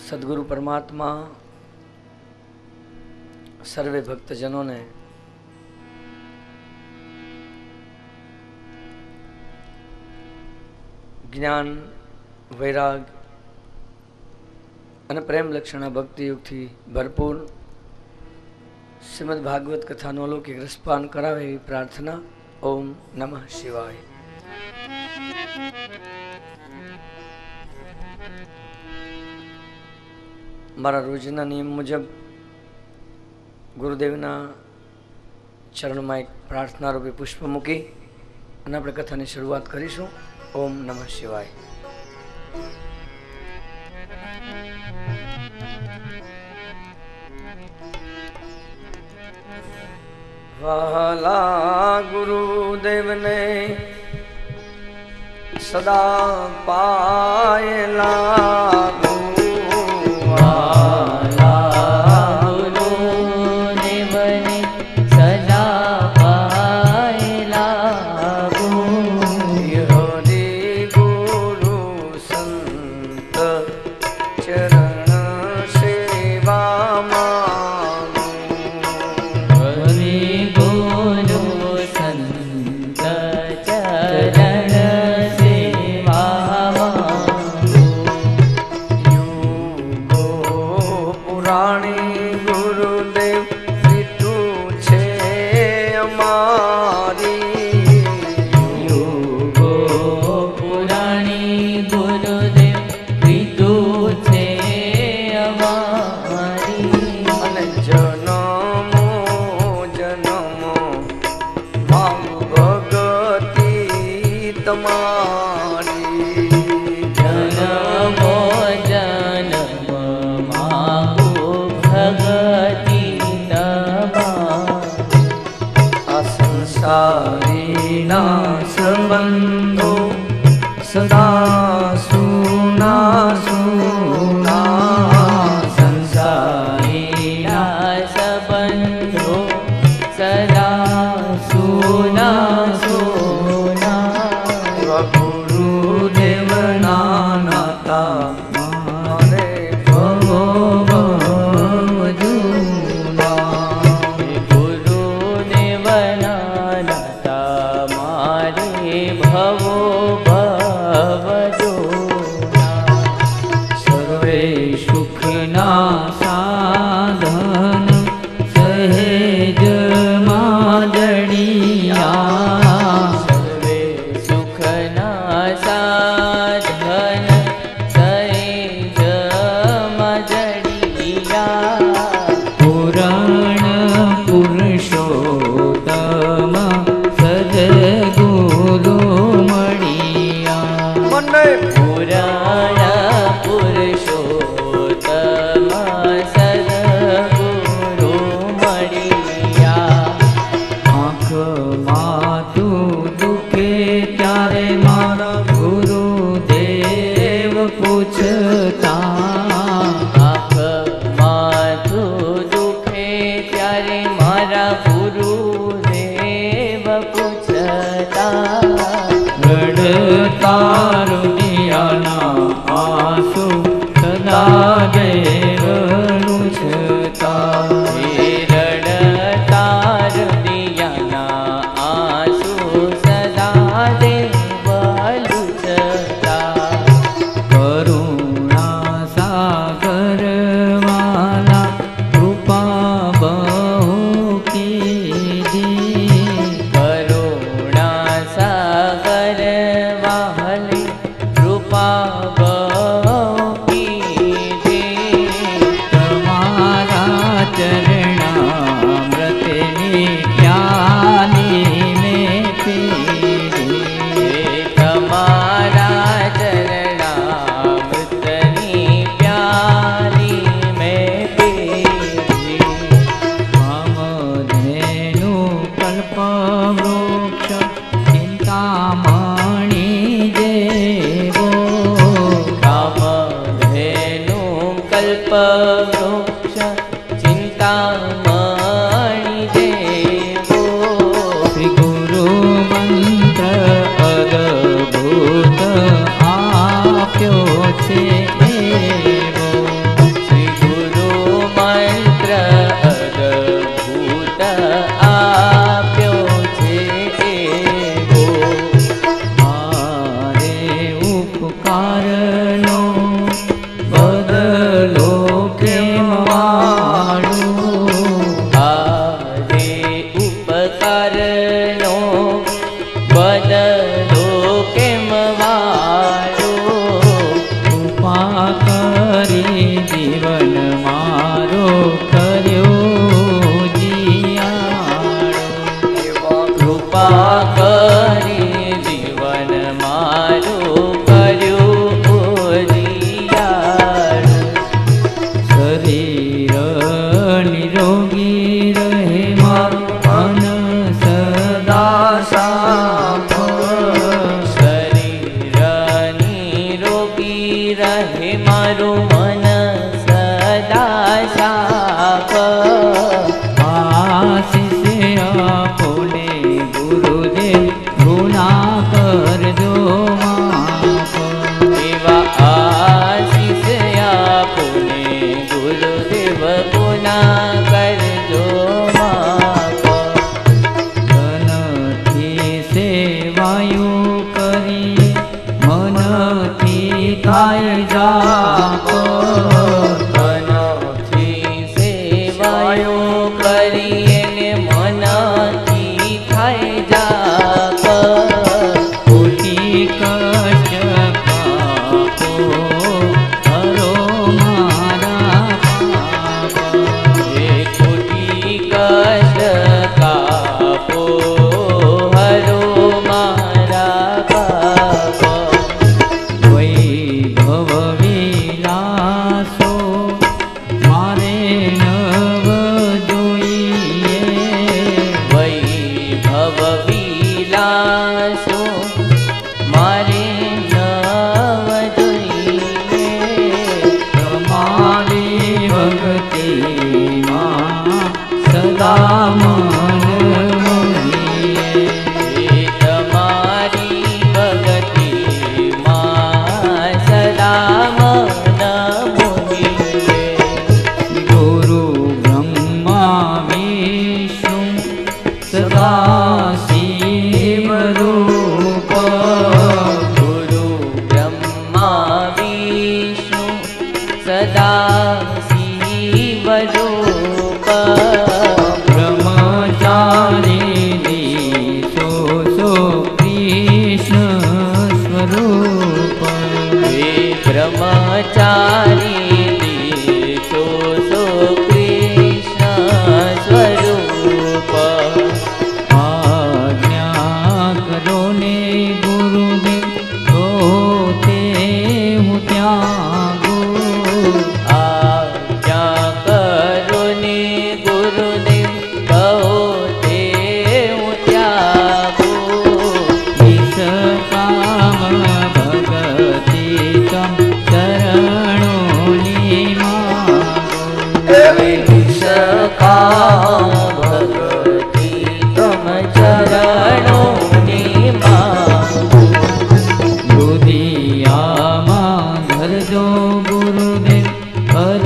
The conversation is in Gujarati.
સદગુરુ પરમાત્મા સર્વે ભક્તજનોને જ્ઞાન, વૈરાગ અને પ્રેમ લક્ષણા ભક્તિયુગથી ભરપૂર શ્રીમદ ભાગવત કથાનું અલૌકિક રસપાન કરાવે એવી પ્રાર્થના. ઓમ નમઃ શિવાય. મારા રોજના નિયમ મુજબ ગુરુદેવના ચરણમાં એક પ્રાર્થના રૂપે પુષ્પ મૂકી અને આપણે કથાની શરૂઆત કરીશું. ઓમ નમઃ શિવાય. વહાલા ગુરુદેવને સદા પાયેલા સંબંધો સદા સુના સુના સંસારીના સંબંધો સદા સુના સુના ગુરુદેવના નાતા મારે ભવો આપ્યો છે એવો કરી જીવન મારો કર્યો જીયાડો કૃપા કરી જીવન મારું કર્યું જીયાડો શરીર નિરોગી રહે મારું મન સદા સાફ શરીર નિરોગી રહે મારું મન સદા સાફ આશીષ આપોને ગુરુદેવ ગુના કરજો માફ એવા આશીષ આપોને ગુરુદેવ ગુના કરજો માફ તનથી સેવાયું કરી મનથી થાય જાપ મનથી સેવાયો કરીએ ને મનથી થાય જાપ કોટી કષ્ટ કાપો હરો મારા પાપ હે કોટી કષ્ટ કાપો હરો મારા પાપ વૈભવ વિલાસો મારે નવ જોઈએ વૈભવ વિલાસો મારે નવ જોઈએ તમારી ભક્તિમાં સદા મન મોહીએ તમારી ભક્તિમાં સદા મન મોહીએ ગુરુ બ્રહ્મા વિષ્ણુ સદા શિવ રૂપ ગુરુ બ્રહ્મા વિષ્ણુ સદા શિવ રૂપ બ્રહ્મચારી દીશો સો કૃષ્ણ સ્વરૂપ હે બ્રહ્મચારી દીશો સો કૃષ્ણ સ્વરૂપ આજ્ઞા કરો ને ગુરુદેવ તો તે હું ત્યાગો આજ્ઞા કરો ને ગુરુદેવ કહો તે હું ત્યાગો નિષ્કામ ભગતિ તમ ચરણોની માગો નિષ્કામ ભગતિ તમ ચરણોની માગો રુદિયામાં ધરજો ગુરુદેવ હર